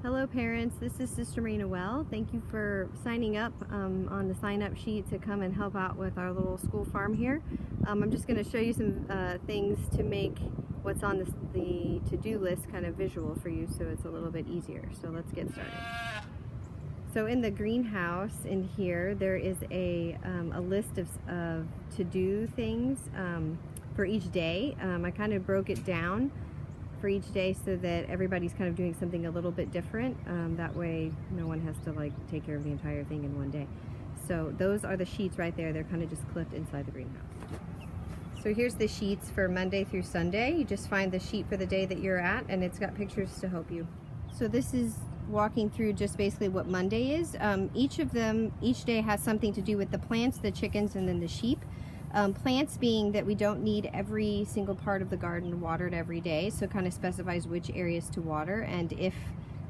Hello parents, this is Sister Marie Noel. Thank you for signing up on the sign up sheet to come and help out with our little school farm here. I'm just going to show you some things to make what's on the to-do list kind of visual for you so it's a little bit easier. So let's get started. So in the greenhouse in here there is a list of to-do things for each day. I kind of broke it down for each day so that everybody's kind of doing something a little bit different. That way no one has to like take care of the entire thing in one day. So those are the sheets right there. They're kind of just clipped inside the greenhouse. So here's the sheets for Monday through Sunday. You just find the sheet for the day that you're at and it's got pictures to help you. So this is walking through just basically what Monday is. Each day has something to do with the plants, the chickens, and then the sheep. Plants being that we don't need every single part of the garden watered every day, so it kind of specifies which areas to water and if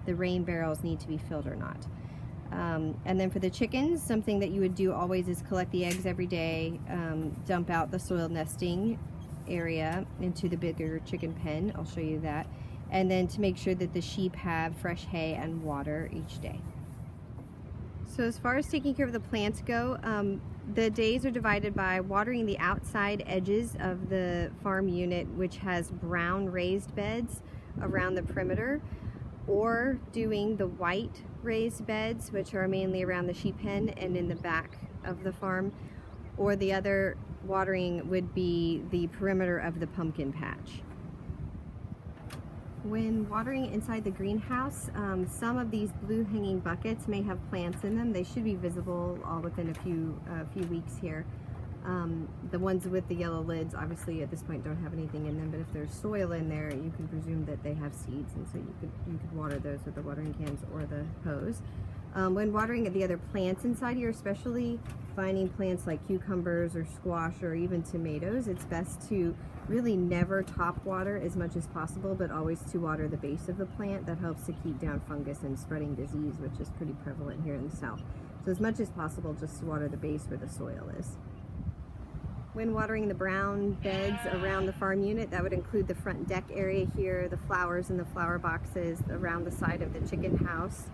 the rain barrels need to be filled or not. And then for the chickens, something that you would do always is collect the eggs every day, dump out the soil nesting area into the bigger chicken pen. I'll show you that. And then to make sure that the sheep have fresh hay and water each day. So as far as taking care of the plants go, the days are divided by watering the outside edges of the farm unit, which has brown raised beds around the perimeter, or doing the white raised beds, which are mainly around the sheep pen and in the back of the farm, or the other watering would be the perimeter of the pumpkin patch. When watering inside the greenhouse, some of these blue hanging buckets may have plants in them. They should be visible all within a few weeks here. The ones with the yellow lids obviously at this point don't have anything in them, but if there's soil in there, you can presume that they have seeds, and so you could water those with the watering cans or the hose. When watering the other plants inside here, especially finding plants like cucumbers or squash or even tomatoes, it's best to really never top water as much as possible, but always to water the base of the plant. That helps to keep down fungus and spreading disease, which is pretty prevalent here in the south. So as much as possible, just to water the base where the soil is. When watering the brown beds around the farm unit, that would include the front deck area here, the flowers in the flower boxes around the side of the chicken house,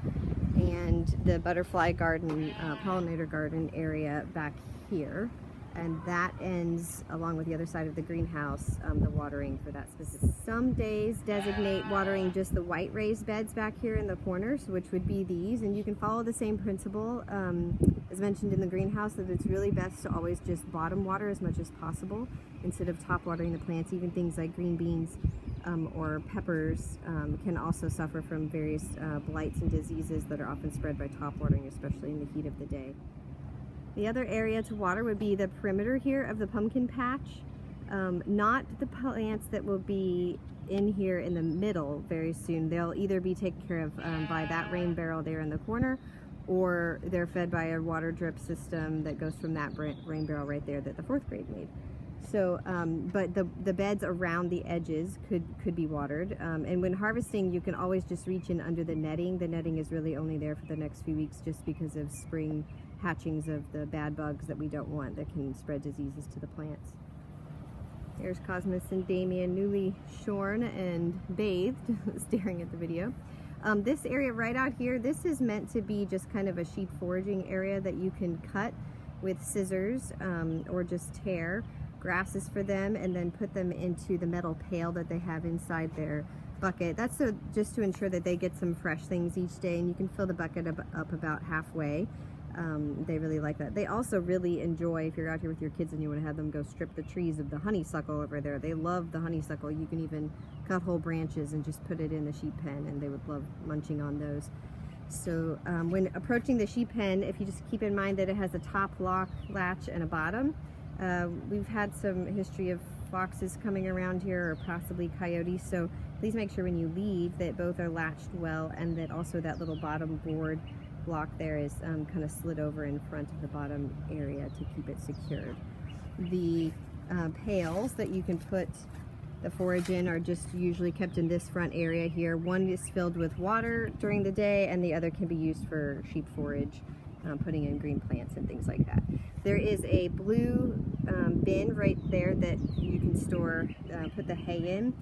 and the butterfly garden, pollinator garden area back here. And that ends along with the other side of the greenhouse, the watering for that specific. Some days designate watering just the white raised beds back here in the corners, which would be these, and you can follow the same principle as mentioned in the greenhouse, that it's really best to always just bottom water as much as possible instead of top watering the plants. Even things like green beans or peppers can also suffer from various blights and diseases that are often spread by top watering, especially in the heat of the day. The other area to water would be the perimeter here of the pumpkin patch, not the plants that will be in here in the middle very soon. They'll either be taken care of by that rain barrel there in the corner, or they're fed by a water drip system that goes from that rain barrel right there that the 4th grade made. So, but the beds around the edges could be watered. And when harvesting, you can always just reach in under the netting. The netting is really only there for the next few weeks just because of spring hatchings of the bad bugs that we don't want that can spread diseases to the plants. There's Cosmos and Damien, newly shorn and bathed, staring at the video. This area right out here, this is meant to be just kind of a sheep foraging area that you can cut with scissors or just tear grasses for them and then put them into the metal pail that they have inside their bucket. That's just to ensure that they get some fresh things each day, and you can fill the bucket up about halfway. They really like that. They also really enjoy, if you're out here with your kids and you want to have them go strip the trees of the honeysuckle over there, they love the honeysuckle. You can even cut whole branches and just put it in the sheep pen, and they would love munching on those. So when approaching the sheep pen, if you just keep in mind that it has a top lock latch and a bottom. We've had some history of foxes coming around here, or possibly coyotes, so please make sure when you leave that both are latched well, and that also that little bottom board block there is kind of slid over in front of the bottom area to keep it secured. The pails that you can put the forage in are just usually kept in this front area here. One is filled with water during the day, and the other can be used for sheep forage, putting in green plants and things like that. There is a blue bin right there that you can store, put the hay in.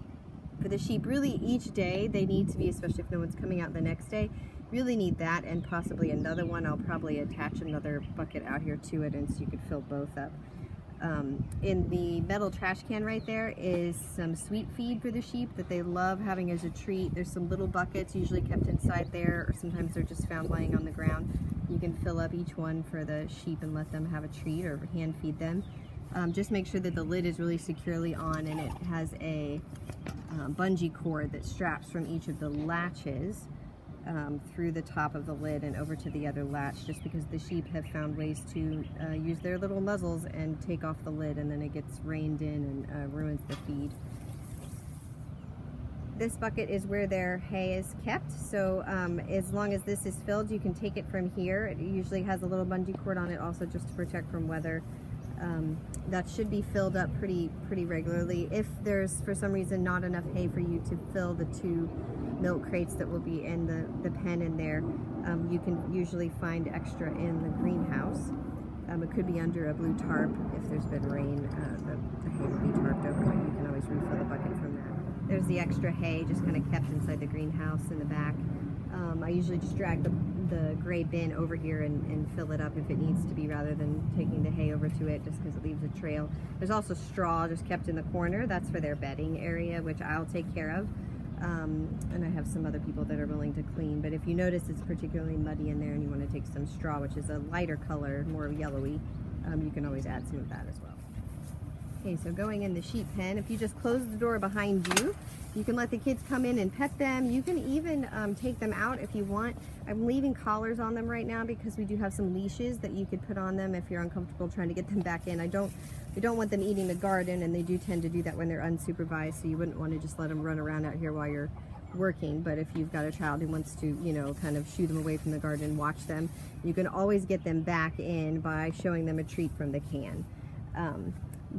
For the sheep, really each day they need to be, especially if no one's coming out the next day, really need that and possibly another one. I'll probably attach another bucket out here to it, and so you could fill both up. In the metal trash can right there is some sweet feed for the sheep that they love having as a treat. There's some little buckets usually kept inside there, or sometimes they're just found lying on the ground. You can fill up each one for the sheep and let them have a treat or hand feed them. Just make sure that the lid is really securely on, and it has a bungee cord that straps from each of the latches through the top of the lid and over to the other latch, just because the sheep have found ways to use their little muzzles and take off the lid, and then it gets reined in and ruins the feed. This bucket is where their hay is kept, so as long as this is filled, you can take it from here. It usually has a little bungee cord on it also, just to protect from weather. That should be filled up pretty regularly. If there's for some reason not enough hay for you to fill the 2 milk crates that will be in the pen in there, you can usually find extra in the greenhouse. It could be under a blue tarp. If there's been rain, the hay will be tarped over, but you can always refill the bucket from that. There's the extra hay just kind of kept inside the greenhouse in the back. I usually just drag the gray bin over here and fill it up if it needs to be, rather than taking the hay over to it, just because it leaves a trail. There's also straw just kept in the corner. That's for their bedding area, which I'll take care of. And I have some other people that are willing to clean, but if you notice it's particularly muddy in there and you want to take some straw, which is a lighter color, more yellowy, you can always add some of that as well. Okay, so going in the sheep pen, if you just close the door behind you, you can let the kids come in and pet them. You can even take them out if you want. I'm leaving collars on them right now because we do have some leashes that you could put on them if you're uncomfortable trying to get them back in. We don't want them eating the garden, and they do tend to do that when they're unsupervised, so you wouldn't want to just let them run around out here while you're working. But if you've got a child who wants to, you know, kind of shoo them away from the garden, watch them, you can always get them back in by showing them a treat from the can.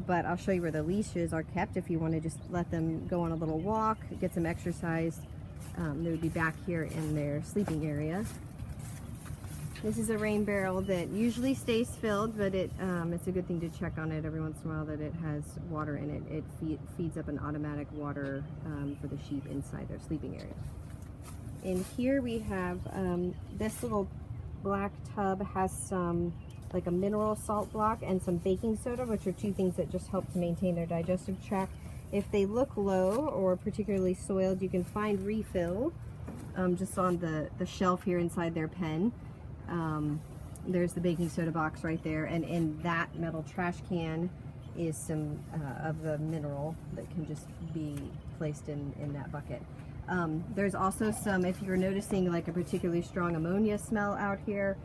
But I'll show you where the leashes are kept if you want to just let them go on a little walk, get some exercise. They would be back here in their sleeping area. This is a rain barrel that usually stays filled, but it's a good thing to check on it every once in a while that it has water in it. It feeds up an automatic water for the sheep inside their sleeping area. In here we have this little black tub has some like a mineral salt block and some baking soda, which are 2 things that just help to maintain their digestive tract. If they look low or particularly soiled, you can find refill just on the shelf here inside their pen. There's the baking soda box right there, and in that metal trash can is some of the mineral that can just be placed in that bucket. There's also some, if you're noticing like a particularly strong ammonia smell out here,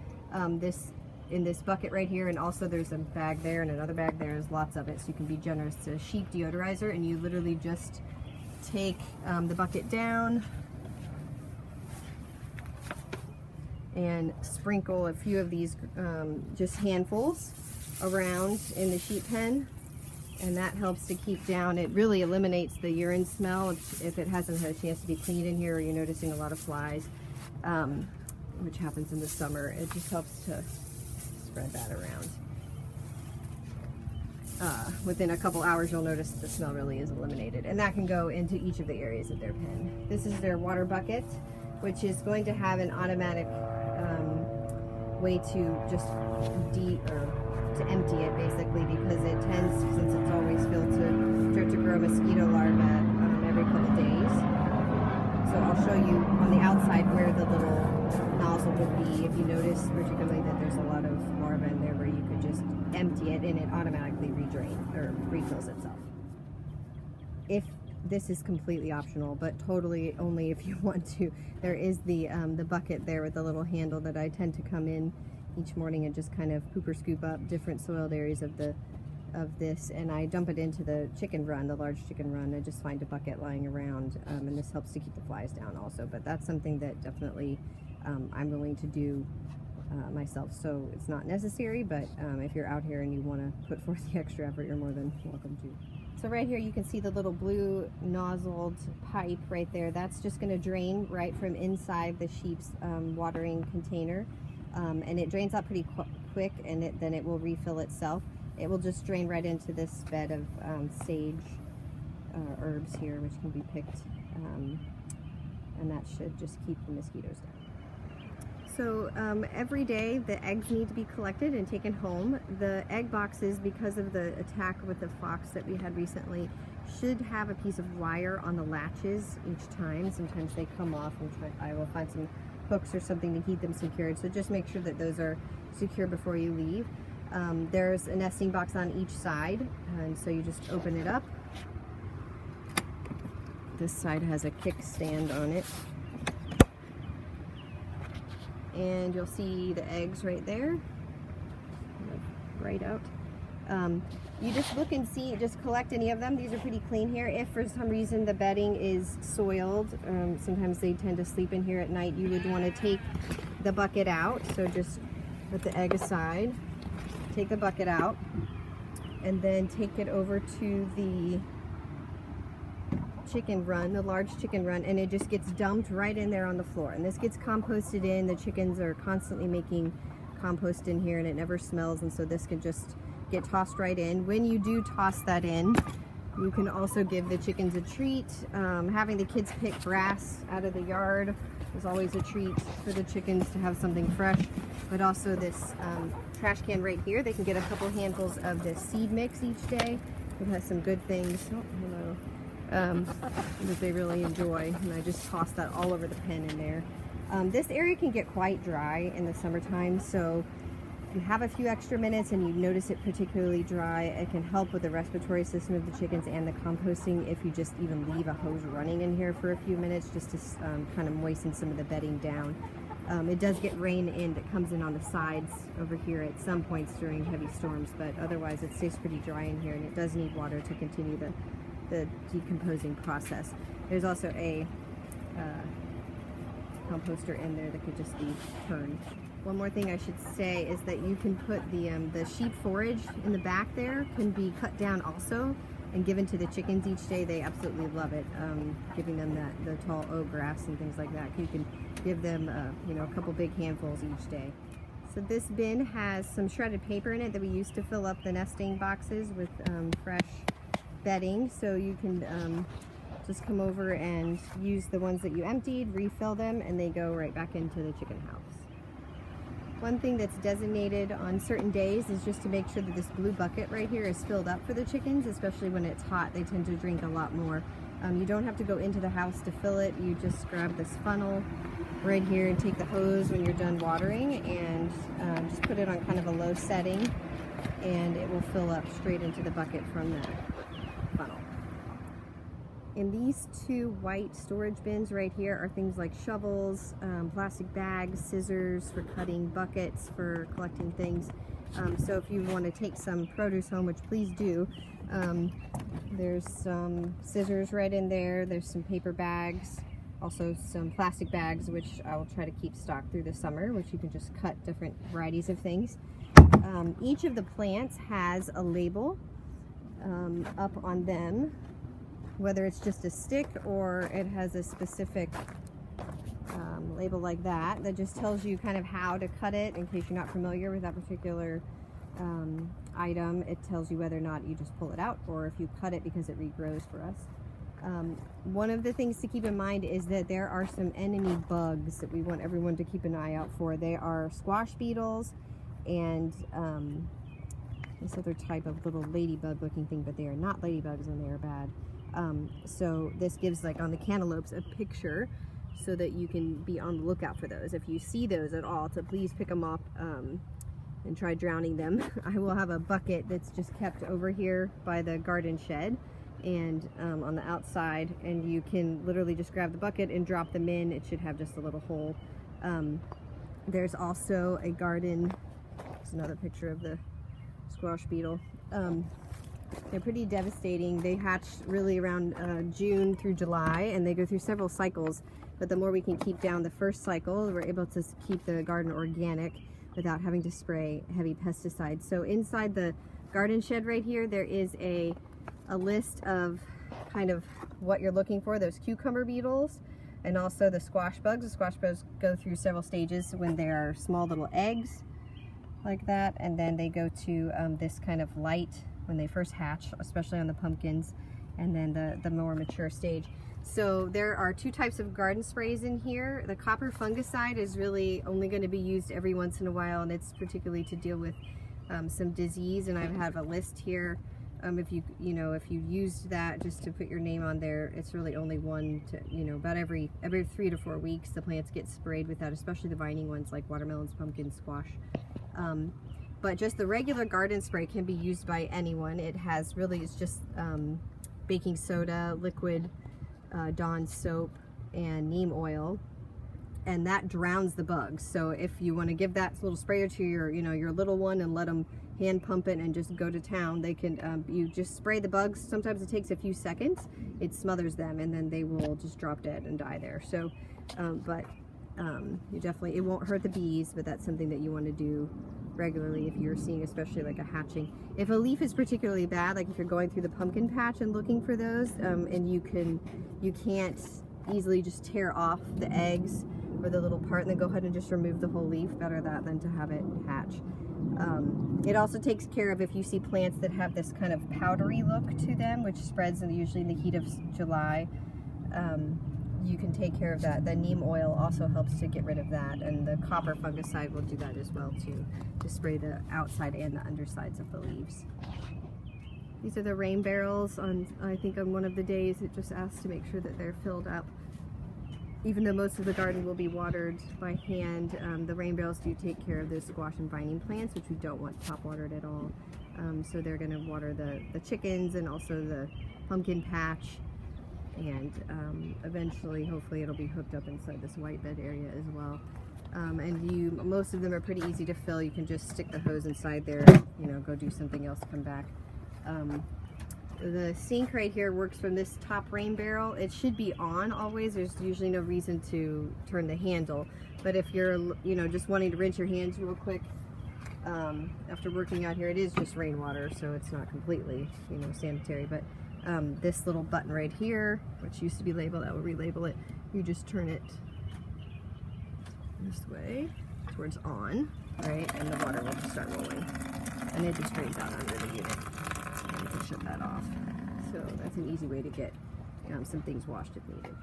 in this bucket right here, and also there's a bag there and another bag there. There's lots of it, so you can be generous. It's a sheep deodorizer, and you literally just take the bucket down and sprinkle a few of these just handfuls around in the sheep pen, and that helps to keep down. It really eliminates the urine smell if it hasn't had a chance to be cleaned in here, or you're noticing a lot of flies, which happens in the summer. It just helps to spread that around. Within a couple hours, you'll notice the smell really is eliminated, and that can go into each of the areas of their pen. This is their water bucket, which is going to have an automatic way to just to empty it, basically, because it tends, since it's always filled, to start to grow mosquito larvae every couple days. So I'll show you on the outside where the little nozzle would be. If you notice particularly that there's a lot of larvae in there, where you could just empty it and it automatically refills itself. If this is completely optional, but totally only if you want to, there is the bucket there with the little handle that I tend to come in each morning and just kind of poop or scoop up different soiled areas of this, and I dump it into the chicken run, the large chicken run. I just find a bucket lying around, and this helps to keep the flies down also. But that's something that definitely I'm willing to do myself. So it's not necessary, but if you're out here and you want to put forth the extra effort, you're more than welcome to. So right here you can see the little blue nozzled pipe right there. That's just going to drain right from inside the sheep's watering container, and it drains out pretty quick, and then it will refill itself. It will just drain right into this bed of sage herbs here, which can be picked, and that should just keep the mosquitoes down. So every day the eggs need to be collected and taken home. The egg boxes, because of the attack with the fox that we had recently, should have a piece of wire on the latches each time. Sometimes they come off, and I will find some hooks or something to keep them secured. So just make sure that those are secure before you leave. There's a nesting box on each side, and so you just open it up. This side has a kickstand on it. And you'll see the eggs right there, right out. You just look and see, just collect any of them. These are pretty clean here. If for some reason the bedding is soiled, sometimes they tend to sleep in here at night, you would want to take the bucket out. So just put the egg aside, take the bucket out, and then take it over to the chicken run, the large chicken run, and it just gets dumped right in there on the floor. And this gets composted in. The chickens are constantly making compost in here, and it never smells, and so this can just get tossed right in. When you do toss that in, you can also give the chickens a treat. Having the kids pick grass out of the yard is always a treat for the chickens to have something fresh. But also this trash can right here, they can get a couple handfuls of the seed mix each day. It has some good things. Oh, hello. That they really enjoy, and I just toss that all over the pen in there. This area can get quite dry in the summertime, so if you have a few extra minutes and you notice it particularly dry, it can help with the respiratory system of the chickens and the composting if you just even leave a hose running in here for a few minutes just to kind of moisten some of the bedding down. It does get rain in that comes in on the sides over here at some points during heavy storms, but otherwise it stays pretty dry in here, and it does need water to continue the decomposing process. There's also a composter in there that could just be turned. One more thing I should say is that you can put the sheep forage in the back there, can be cut down also and given to the chickens each day. They absolutely love it. Giving them the tall oat grass and things like that. You can give them a couple big handfuls each day. So this bin has some shredded paper in it that we used to fill up the nesting boxes with fresh bedding, so you can just come over and use the ones that you emptied, refill them, and they go right back into the chicken house. One thing that's designated on certain days is just to make sure that this blue bucket right here is filled up for the chickens, especially when it's hot. They tend to drink a lot more. You don't have to go into the house to fill it. You just grab this funnel right here and take the hose when you're done watering, and just put it on kind of a low setting, and it will fill up straight into the bucket from the funnel. In these two white storage bins right here are things like shovels, plastic bags, scissors for cutting, buckets for collecting things. So if you want to take some produce home, which please do, there's some scissors right in there. There's some paper bags, also some plastic bags, which I will try to keep stocked through the summer, which you can just cut different varieties of things. Each of the plants has a label up on them, whether it's just a stick or it has a specific label like that just tells you kind of how to cut it in case you're not familiar with that particular item. It tells you whether or not you just pull it out or if you cut it because it regrows for us. One of the things to keep in mind is that there are some enemy bugs that we want everyone to keep an eye out for. They are squash beetles and this other type of little ladybug looking thing, but they are not ladybugs and they are bad. So this gives, like on the cantaloupes, a picture so that you can be on the lookout for those. If you see those at all, so please pick them up and try drowning them. I will have a bucket that's just kept over here by the garden shed and on the outside, and you can literally just grab the bucket and drop them in. It should have just a little hole. There's also a garden, there's another picture of the squash beetle. They're pretty devastating. They hatch really around June through July, and they go through several cycles, but the more we can keep down the first cycle, we're able to keep the garden organic without having to spray heavy pesticides. So inside the garden shed right here, there is a list of kind of what you're looking for, those cucumber beetles, and also the squash bugs. The squash bugs go through several stages when they are small little eggs like that, and then they go to this kind of light when they first hatch, especially on the pumpkins, and then the more mature stage. So there are 2 types of garden sprays in here. The copper fungicide is really only going to be used every once in a while, and it's particularly to deal with some disease, and I have a list here. If you used that, just to put your name on there, it's really only one to, about every 3 to 4 weeks the plants get sprayed with that, especially the vining ones like watermelons, pumpkins, squash. But just the regular garden spray can be used by anyone. It's just baking soda, liquid Dawn soap, and neem oil, and that drowns the bugs. So if you want to give that little sprayer to your little one and let them hand pump it and just go to town, they can you just spray the bugs. Sometimes it takes a few seconds, it smothers them, and then they will just drop dead and die there. So you definitely, it won't hurt the bees, but that's something that you want to do regularly if you're seeing especially like a hatching. If a leaf is particularly bad, like if you're going through the pumpkin patch and looking for those, and you can't easily just tear off the eggs or the little part and then go ahead and just remove the whole leaf, better that than to have it hatch. It also takes care of if you see plants that have this kind of powdery look to them, which spreads usually in the heat of July. You can take care of that. The neem oil also helps to get rid of that, and the copper fungicide will do that as well too, to spray the outside and the undersides of the leaves. These are the rain barrels. I think on one of the days it just asks to make sure that they're filled up. Even though most of the garden will be watered by hand, the rain barrels do take care of those squash and vining plants, which we don't want top watered at all. So they're going to water the chickens and also the pumpkin patch. And eventually, hopefully, it'll be hooked up inside this white bed area as well. And most of them are pretty easy to fill. You can just stick the hose inside there, go do something else, come back. The sink right here works from this top rain barrel. It should be on always. There's usually no reason to turn the handle. But if you're, just wanting to rinse your hands real quick after working out here, it is just rainwater, so it's not completely, sanitary. But this little button right here, which used to be labeled, I will relabel it. You just turn it this way towards on, right, and the water will just start rolling, and it just drains out under the unit. And you can shut that off. So that's an easy way to get some things washed if needed.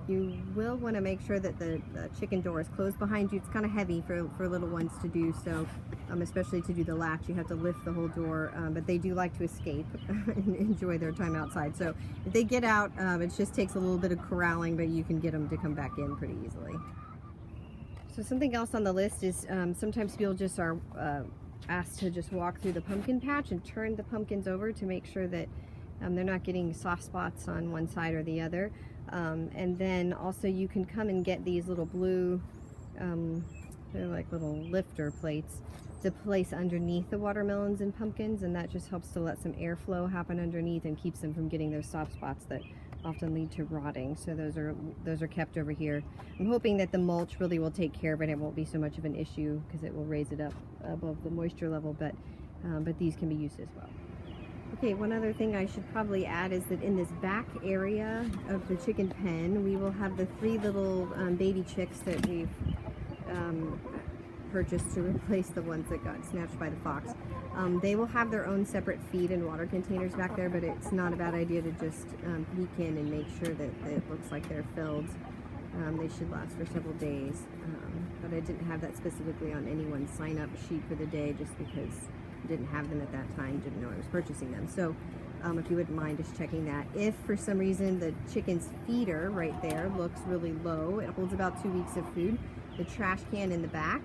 You will want to make sure that the chicken door is closed behind you. It's kind of heavy for little ones to do, so especially to do the latch, you have to lift the whole door, but they do like to escape and enjoy their time outside. So if they get out, it just takes a little bit of corralling, but you can get them to come back in pretty easily. So something else on the list is sometimes people just are asked to just walk through the pumpkin patch and turn the pumpkins over to make sure that they're not getting soft spots on one side or the other. And then also you can come and get these little blue, they're like little lifter plates to place underneath the watermelons and pumpkins, and that just helps to let some airflow happen underneath and keeps them from getting those soft spots that often lead to rotting. So those are kept over here. I'm hoping that the mulch really will take care of it. It won't be so much of an issue because it will raise it up above the moisture level, but these can be used as well. Okay, one other thing I should probably add is that in this back area of the chicken pen, we will have the 3 little baby chicks that we've purchased to replace the ones that got snatched by the fox. They will have their own separate feed and water containers back there, but it's not a bad idea to just peek in and make sure that it looks like they're filled. They should last for several days, but I didn't have that specifically on anyone's sign-up sheet for the day just because I didn't have them at that time, didn't know I was purchasing them. So if you wouldn't mind just checking that. If for some reason the chicken's feeder right there looks really low, it holds about 2 weeks of food, the trash can in the back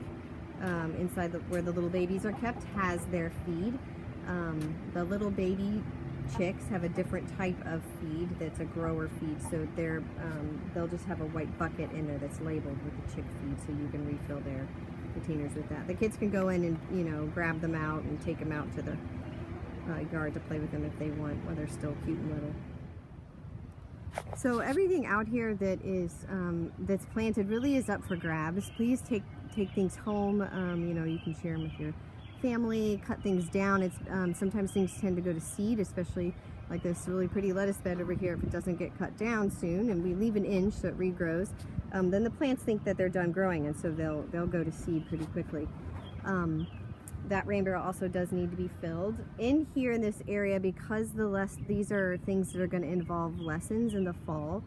inside where the little babies are kept has their feed. The little baby chicks have a different type of feed that's a grower feed, so they'll just have a white bucket in there that's labeled with the chick feed, so you can refill their containers with that. The kids can go in and grab them out and take them out to the yard to play with them if they want while they're still cute and little. So everything out here that is that's planted really is up for grabs. Please take things home. You can share them with your family, cut things down. It's sometimes things tend to go to seed, especially like this really pretty lettuce bed over here. If it doesn't get cut down soon, and we leave an inch so it regrows, then the plants think that they're done growing, and so they'll go to seed pretty quickly. that rain barrel also does need to be filled. In here in this area, because these are things that are going to involve lessons in the fall,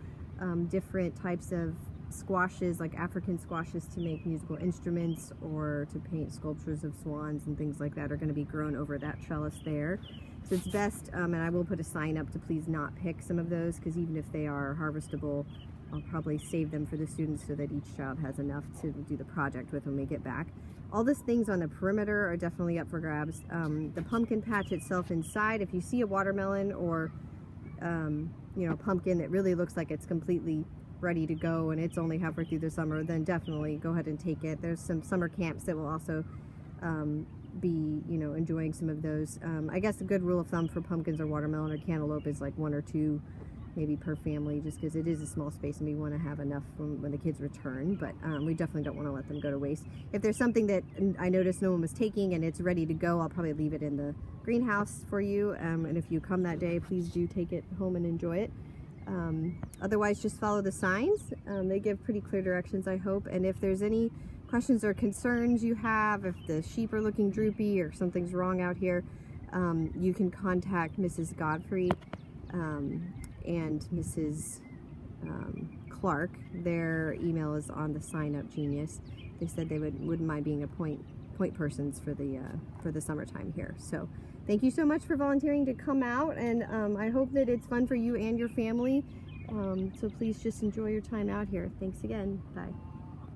different types of squashes, like African squashes to make musical instruments or to paint sculptures of swans and things like that, are going to be grown over that trellis there. So it's best, and I will put a sign up to please not pick some of those, because even if they are harvestable, I'll probably save them for the students so that each child has enough to do the project with when we get back. All these things on the perimeter are definitely up for grabs. The pumpkin patch itself inside, if you see a watermelon or you know, pumpkin that really looks like it's completely ready to go and it's only halfway through the summer, then definitely go ahead and take it. There's some summer camps that will also be, you know, enjoying some of those. I guess a good rule of thumb for pumpkins or watermelon or cantaloupe is like 1 or 2 maybe per family, just because it is a small space and we want to have enough when the kids return, but we definitely don't want to let them go to waste. If there's something that I noticed no one was taking and it's ready to go, I'll probably leave it in the greenhouse for you, and if you come that day, please do take it home and enjoy it. Otherwise, just follow the signs. They give pretty clear directions, I hope, and if there's any questions or concerns you have, if the sheep are looking droopy or something's wrong out here, you can contact Mrs. Godfrey and Mrs. Clark. Their email is on the Sign Up Genius. They said they wouldn't mind being a point persons for the summertime here. So thank you so much for volunteering to come out, and I hope that it's fun for you and your family. So please just enjoy your time out here. Thanks again. Bye.